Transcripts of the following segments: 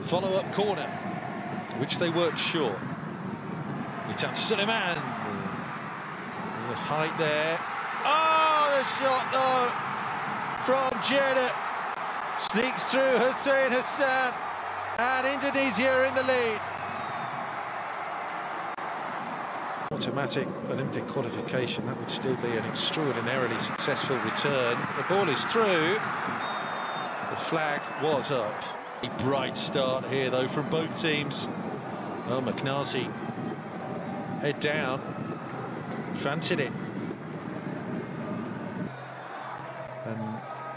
Follow-up corner, which they worked short. Mitan Suleiman. The height there. Oh, the shot though from Jeddah. Sneaks through Hussein Hassan. And Indonesia are in the lead. Automatic Olympic qualification, that would still be an extraordinarily successful return. The ball is through. The flag was up. A bright start here though from both teams. Oh, McNasty, head down, fancied it. And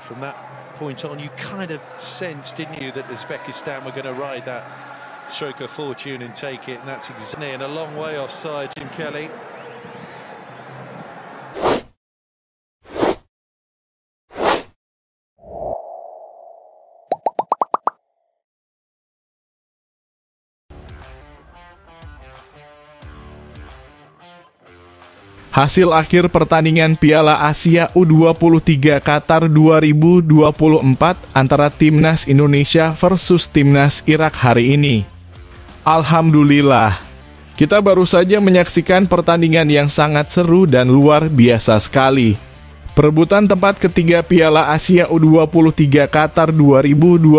from that point on, you kind of sensed, didn't you, that Uzbekistan were going to ride that stroke of fortune and take it, and that's exactly, and a long way offside, Jim Kelly. Hasil akhir pertandingan Piala Asia U23 Qatar 2024 antara Timnas Indonesia versus Timnas Irak hari ini. Alhamdulillah, kita baru saja menyaksikan pertandingan yang sangat seru dan luar biasa sekali. Perebutan tempat ketiga Piala Asia U23 Qatar 2024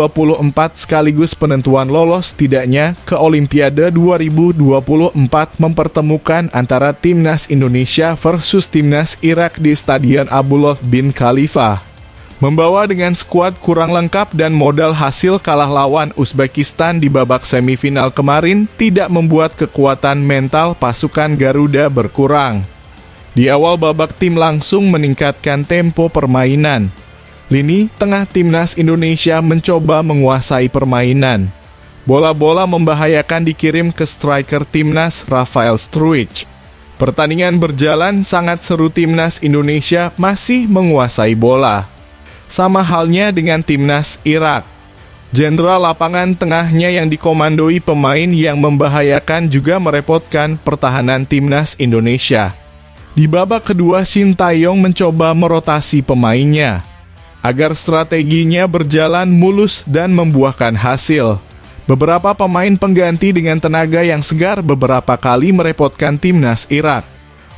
sekaligus penentuan lolos tidaknya ke Olimpiade 2024 mempertemukan antara Timnas Indonesia versus Timnas Irak di Stadion Abdullah bin Khalifa. Membawa dengan skuad kurang lengkap dan modal hasil kalah lawan Uzbekistan di babak semifinal kemarin tidak membuat kekuatan mental pasukan Garuda berkurang. Di awal babak tim langsung meningkatkan tempo permainan. Lini tengah Timnas Indonesia mencoba menguasai permainan. Bola-bola membahayakan dikirim ke striker Timnas Rafael Struijk. Pertandingan berjalan sangat seru, Timnas Indonesia masih menguasai bola. Sama halnya dengan Timnas Irak. Jenderal lapangan tengahnya yang dikomandoi pemain yang membahayakan juga merepotkan pertahanan Timnas Indonesia. Di babak kedua, Shin Tae-yong mencoba merotasi pemainnya agar strateginya berjalan mulus dan membuahkan hasil. Beberapa pemain pengganti dengan tenaga yang segar beberapa kali merepotkan Timnas Irak.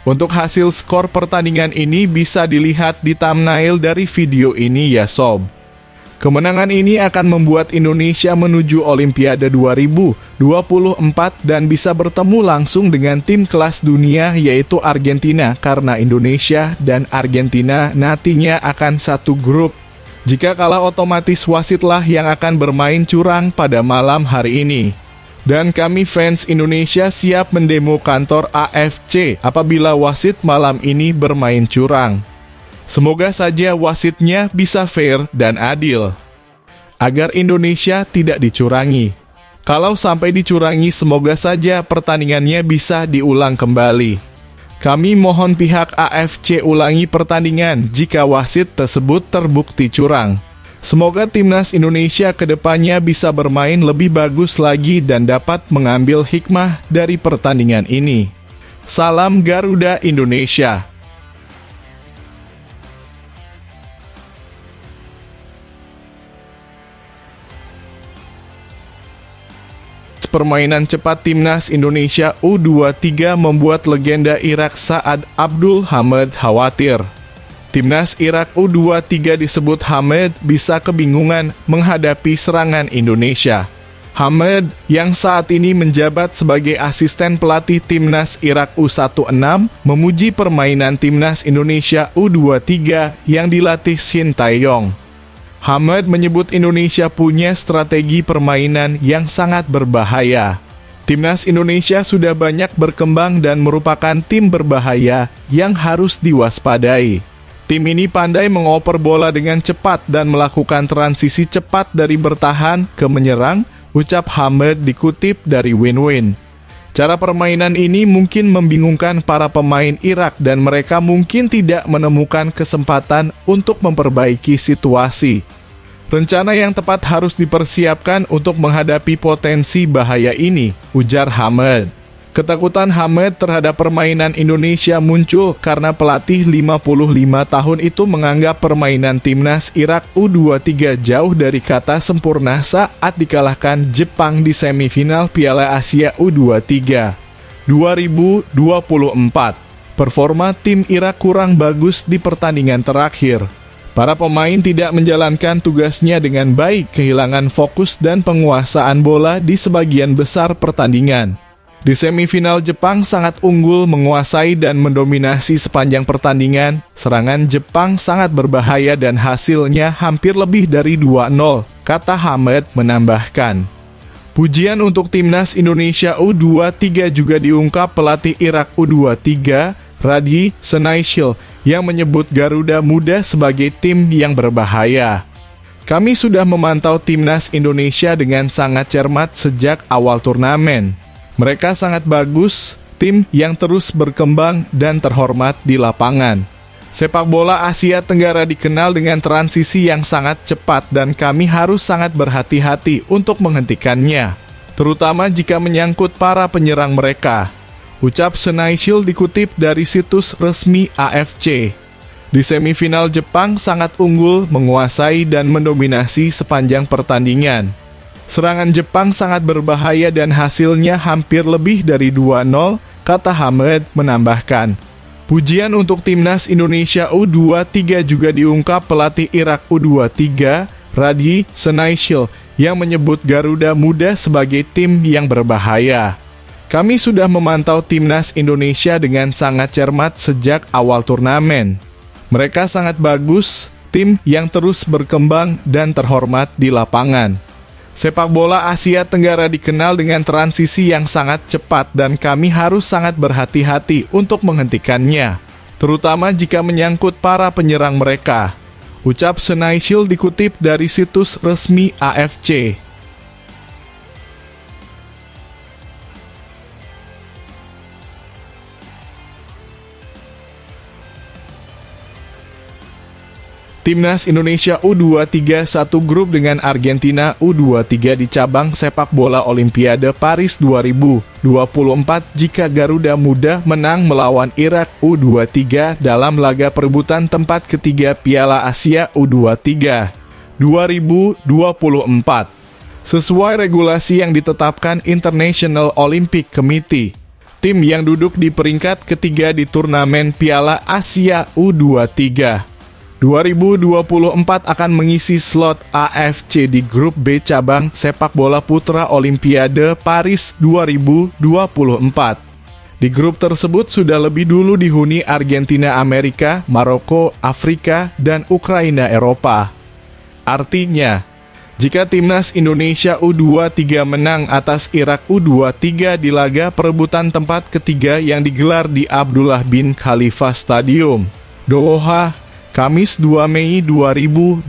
Untuk hasil skor pertandingan ini bisa dilihat di thumbnail dari video ini ya sob. Kemenangan ini akan membuat Indonesia menuju Olimpiade 2024 dan bisa bertemu langsung dengan tim kelas dunia yaitu Argentina, karena Indonesia dan Argentina nantinya akan satu grup. Jika kalah otomatis wasitlah yang akan bermain curang pada malam hari ini. Dan kami fans Indonesia siap mendemo kantor AFC apabila wasit malam ini bermain curang. Semoga saja wasitnya bisa fair dan adil, agar Indonesia tidak dicurangi. Kalau sampai dicurangi, semoga saja pertandingannya bisa diulang kembali. Kami mohon pihak AFC ulangi pertandingan jika wasit tersebut terbukti curang. Semoga Timnas Indonesia kedepannya bisa bermain lebih bagus lagi dan dapat mengambil hikmah dari pertandingan ini. Salam Garuda Indonesia. Permainan cepat Timnas Indonesia U23 membuat legenda Irak Saad Abdul Hamid khawatir. Timnas Irak U23 disebut Hamid bisa kebingungan menghadapi serangan Indonesia. Hamid yang saat ini menjabat sebagai asisten pelatih Timnas Irak U16 memuji permainan Timnas Indonesia U23 yang dilatih Shin Tae-yong. Hamid menyebut Indonesia punya strategi permainan yang sangat berbahaya. Timnas Indonesia sudah banyak berkembang dan merupakan tim berbahaya yang harus diwaspadai. Tim ini pandai mengoper bola dengan cepat dan melakukan transisi cepat dari bertahan ke menyerang, ucap Hamid dikutip dari Win-Win. Cara permainan ini mungkin membingungkan para pemain Irak dan mereka mungkin tidak menemukan kesempatan untuk memperbaiki situasi. Rencana yang tepat harus dipersiapkan untuk menghadapi potensi bahaya ini, ujar Hamid. Ketakutan Hamed terhadap permainan Indonesia muncul karena pelatih 55 tahun itu menganggap permainan timnas Irak U23 jauh dari kata sempurna saat dikalahkan Jepang di semifinal Piala Asia U23 2024. Performa tim Irak kurang bagus di pertandingan terakhir. Para pemain tidak menjalankan tugasnya dengan baik, kehilangan fokus dan penguasaan bola di sebagian besar pertandingan. Di semifinal Jepang sangat unggul, menguasai dan mendominasi sepanjang pertandingan. Serangan Jepang sangat berbahaya dan hasilnya hampir lebih dari 2-0, kata Hamed menambahkan. Pujian untuk timnas Indonesia U23 juga diungkap pelatih Irak U23, Radi Senaishil, yang menyebut Garuda Muda sebagai tim yang berbahaya. Kami sudah memantau timnas Indonesia dengan sangat cermat sejak awal turnamen. Mereka sangat bagus, tim yang terus berkembang dan terhormat di lapangan. Sepak bola Asia Tenggara dikenal dengan transisi yang sangat cepat dan kami harus sangat berhati-hati untuk menghentikannya, terutama jika menyangkut para penyerang mereka, ucap Senaishil dikutip dari situs resmi AFC. Di semifinal Jepang sangat unggul, menguasai dan mendominasi sepanjang pertandingan. Serangan Jepang sangat berbahaya dan hasilnya hampir lebih dari 2-0, kata Hamed menambahkan. Pujian untuk timnas Indonesia U23 juga diungkap pelatih Irak U23, Radi Senaishil, yang menyebut Garuda Muda sebagai tim yang berbahaya. Kami sudah memantau timnas Indonesia dengan sangat cermat sejak awal turnamen. Mereka sangat bagus, tim yang terus berkembang dan terhormat di lapangan. Sepak bola Asia Tenggara dikenal dengan transisi yang sangat cepat dan kami harus sangat berhati-hati untuk menghentikannya, terutama jika menyangkut para penyerang mereka, ucap Senaishil dikutip dari situs resmi AFC. Timnas Indonesia U23 satu grup dengan Argentina U23 di cabang sepak bola Olimpiade Paris 2024 jika Garuda Muda menang melawan Irak U23 dalam laga perebutan tempat ketiga Piala Asia U23 2024. Sesuai regulasi yang ditetapkan International Olympic Committee, tim yang duduk di peringkat ketiga di turnamen Piala Asia U23 2024 akan mengisi slot AFC di grup B cabang sepak bola putra Olimpiade Paris 2024. Di grup tersebut sudah lebih dulu dihuni Argentina Amerika, Maroko Afrika, dan Ukraina Eropa. Artinya, jika timnas Indonesia U23 menang atas Irak U23 di laga perebutan tempat ketiga yang digelar di Abdullah bin Khalifa Stadium, Doha, Kamis 2 Mei 2024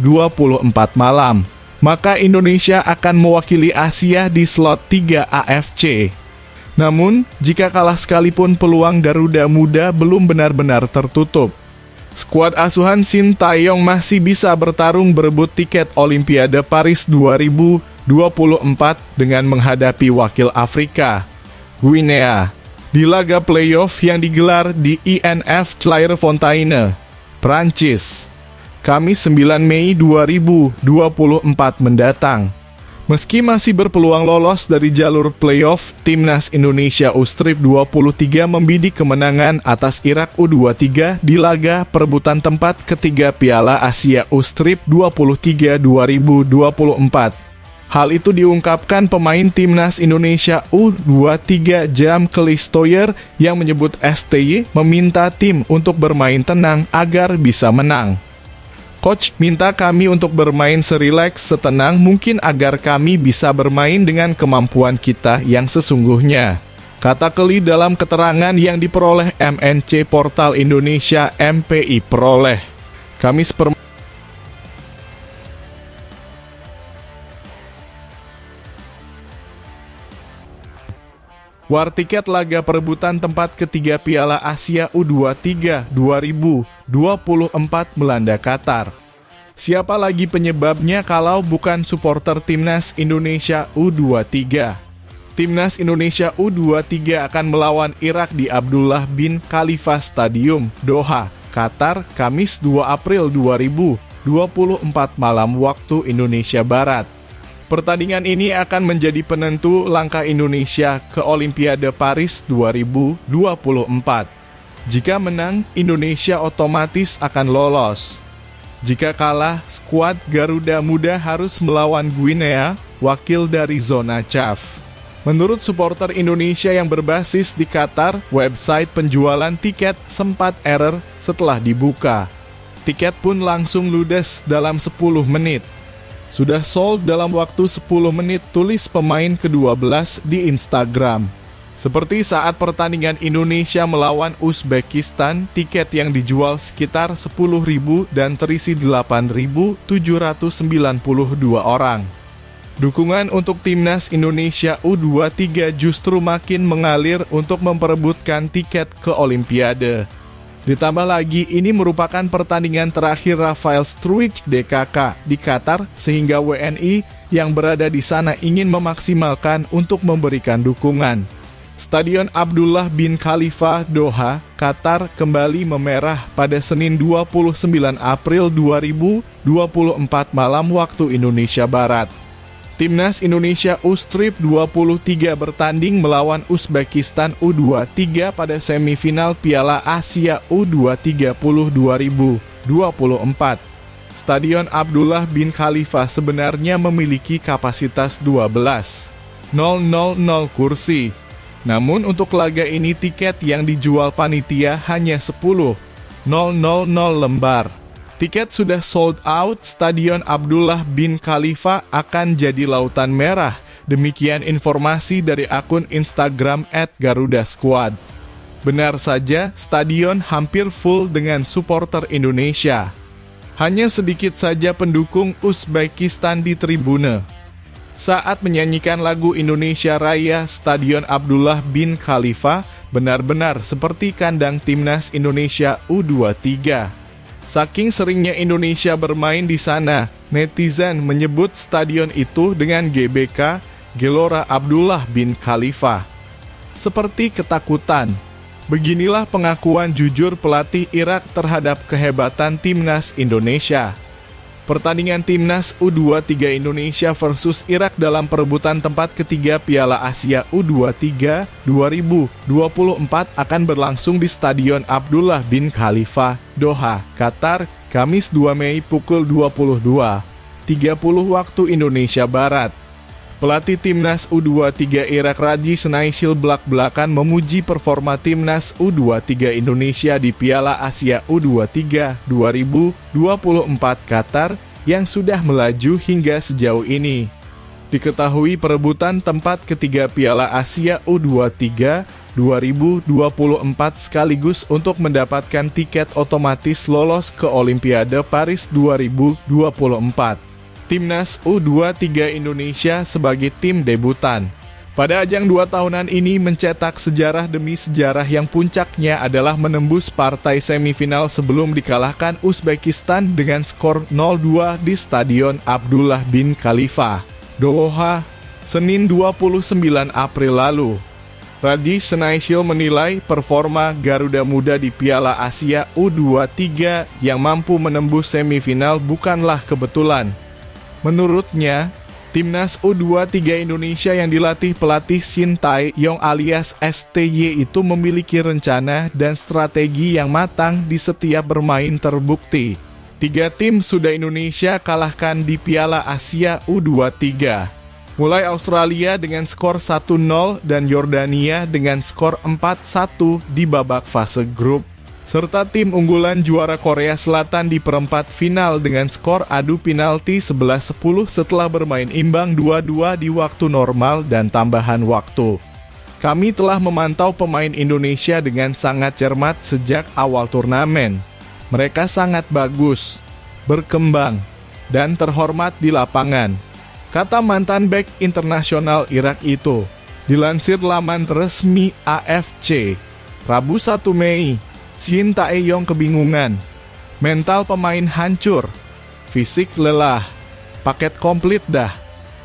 malam, maka Indonesia akan mewakili Asia di slot 3 AFC. Namun, jika kalah sekalipun peluang Garuda Muda belum benar-benar tertutup. Skuad asuhan Shin Tae-yong masih bisa bertarung berebut tiket Olimpiade Paris 2024 dengan menghadapi wakil Afrika, Guinea, di laga playoff yang digelar di INF Clairefontaine, Prancis, Kamis 9 Mei 2024 mendatang. Meski masih berpeluang lolos dari jalur playoff, timnas Indonesia U-Strip 23 membidik kemenangan atas Irak U23 di laga perebutan tempat ketiga Piala Asia U-Strip 23 2024. Hal itu diungkapkan pemain timnas Indonesia U23 Jam Kelistoyer yang menyebut STY meminta tim untuk bermain tenang agar bisa menang. Coach minta kami untuk bermain serileks, setenang mungkin agar kami bisa bermain dengan kemampuan kita yang sesungguhnya, kata Kelly dalam keterangan yang diperoleh MNC Portal Indonesia MPI peroleh. Kamis war tiket laga perebutan tempat ketiga Piala Asia U23 2024 melanda Qatar. Siapa lagi penyebabnya kalau bukan supporter timnas Indonesia U23? Timnas Indonesia U23 akan melawan Irak di Abdullah bin Khalifa Stadium, Doha, Qatar, Kamis 2 April 2024 malam waktu Indonesia Barat. Pertandingan ini akan menjadi penentu langkah Indonesia ke Olimpiade Paris 2024. Jika menang, Indonesia otomatis akan lolos. Jika kalah, skuad Garuda Muda harus melawan Guinea, wakil dari zona CAF. Menurut supporter Indonesia yang berbasis di Qatar, website penjualan tiket sempat error setelah dibuka. Tiket pun langsung ludes dalam 10 menit. Sudah sold dalam waktu 10 menit, tulis pemain ke-12 di Instagram. Seperti saat pertandingan Indonesia melawan Uzbekistan, tiket yang dijual sekitar 10.000 dan terisi 8.792 orang. Dukungan untuk Timnas Indonesia U23 justru makin mengalir untuk memperebutkan tiket ke Olimpiade. Ditambah lagi, ini merupakan pertandingan terakhir Rafael Struijk DKK di Qatar, sehingga WNI yang berada di sana ingin memaksimalkan untuk memberikan dukungan. Stadion Abdullah bin Khalifa, Doha, Qatar kembali memerah pada Senin 29 April 2024 malam waktu Indonesia Barat. Timnas Indonesia U23 bertanding melawan Uzbekistan U23 pada semifinal Piala Asia U23 2024. Stadion Abdullah bin Khalifa sebenarnya memiliki kapasitas 12.000 kursi. Namun untuk laga ini tiket yang dijual panitia hanya 10.000 lembar. Tiket sudah sold out, Stadion Abdullah bin Khalifa akan jadi lautan merah. Demikian informasi dari akun Instagram @GarudaSquad. Benar saja, stadion hampir full dengan supporter Indonesia. Hanya sedikit saja pendukung Uzbekistan di tribune. Saat menyanyikan lagu Indonesia Raya, Stadion Abdullah bin Khalifa benar-benar seperti kandang Timnas Indonesia U23. Saking seringnya Indonesia bermain di sana, netizen menyebut stadion itu dengan GBK, Gelora Abdullah bin Khalifa. Seperti ketakutan. Beginilah pengakuan jujur pelatih Irak terhadap kehebatan Timnas Indonesia. Pertandingan Timnas U23 Indonesia versus Irak dalam perebutan tempat ketiga Piala Asia U23 2024 akan berlangsung di Stadion Abdullah bin Khalifa, Doha, Qatar, Kamis 2 Mei pukul 22.30 waktu Indonesia Barat. Pelatih Timnas U23 Irak Radji Snaishil belak-belakan memuji performa Timnas U23 Indonesia di Piala Asia U23 2024 Qatar yang sudah melaju hingga sejauh ini. Diketahui perebutan tempat ketiga Piala Asia U23 2024 sekaligus untuk mendapatkan tiket otomatis lolos ke Olimpiade Paris 2024. Timnas U23 Indonesia sebagai tim debutan. Pada ajang 2 tahunan ini mencetak sejarah demi sejarah yang puncaknya adalah menembus partai semifinal sebelum dikalahkan Uzbekistan dengan skor 0-2 di Stadion Abdullah bin Khalifa, Doha, Senin 29 April lalu. Radji Snaishil menilai performa Garuda Muda di Piala Asia U23 yang mampu menembus semifinal bukanlah kebetulan. Menurutnya, Timnas U23 Indonesia yang dilatih pelatih Shin Tae-yong alias STY itu memiliki rencana dan strategi yang matang di setiap bermain terbukti. 3 tim sudah Indonesia kalahkan di Piala Asia U23. Mulai Australia dengan skor 1-0 dan Yordania dengan skor 4-1 di babak fase grup. Serta tim unggulan juara Korea Selatan di perempat final dengan skor adu penalti 11-10 setelah bermain imbang 2-2 di waktu normal dan tambahan waktu. Kami telah memantau pemain Indonesia dengan sangat cermat sejak awal turnamen. Mereka sangat bagus, berkembang, dan terhormat di lapangan, kata mantan bek internasional Irak itu. Dilansir laman resmi AFC, Rabu 1 Mei, Shin Tae-yong kebingungan, mental pemain hancur, fisik lelah, paket komplit dah.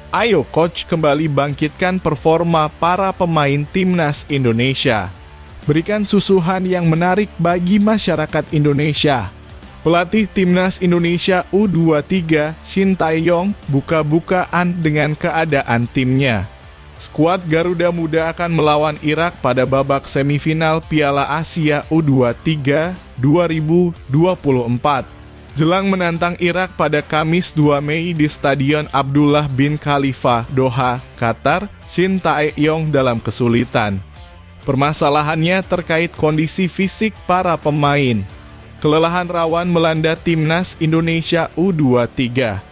Ayo coach kembali bangkitkan performa para pemain timnas Indonesia. Berikan susuhan yang menarik bagi masyarakat Indonesia. Pelatih timnas Indonesia U23, Shin Tae-yong, buka-bukaan dengan keadaan timnya. Skuad Garuda Muda akan melawan Irak pada babak semifinal Piala Asia U23 2024. Jelang menantang Irak pada Kamis 2 Mei di Stadion Abdullah bin Khalifa, Doha, Qatar, Shin Tae-yong dalam kesulitan. Permasalahannya terkait kondisi fisik para pemain. Kelelahan rawan melanda timnas Indonesia U23.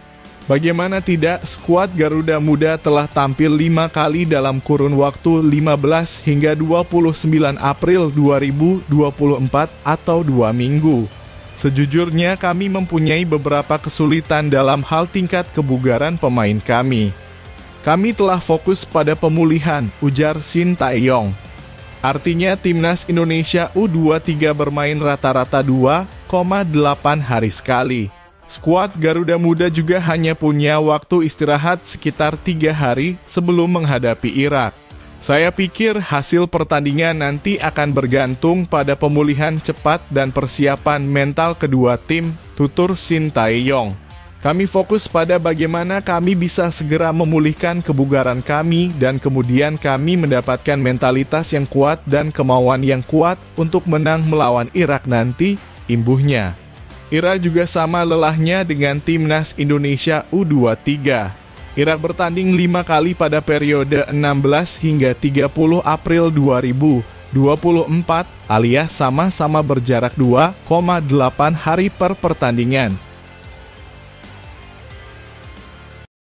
Bagaimana tidak, skuad Garuda Muda telah tampil 5 kali dalam kurun waktu 15 hingga 29 April 2024 atau 2 minggu. Sejujurnya kami mempunyai beberapa kesulitan dalam hal tingkat kebugaran pemain kami. Kami telah fokus pada pemulihan, ujar Shin Tae-yong. Artinya timnas Indonesia U23 bermain rata-rata 2,8 hari sekali. Skuad Garuda Muda juga hanya punya waktu istirahat sekitar 3 hari sebelum menghadapi Irak. Saya pikir hasil pertandingan nanti akan bergantung pada pemulihan cepat dan persiapan mental kedua tim, tutur Shin Tae-yong. Kami fokus pada bagaimana kami bisa segera memulihkan kebugaran kami dan kemudian kami mendapatkan mentalitas yang kuat dan kemauan yang kuat untuk menang melawan Irak nanti, imbuhnya. Irak juga sama lelahnya dengan timnas Indonesia U23. Irak bertanding 5 kali pada periode 16 hingga 30 April 2024 alias sama-sama berjarak 2,8 hari per pertandingan.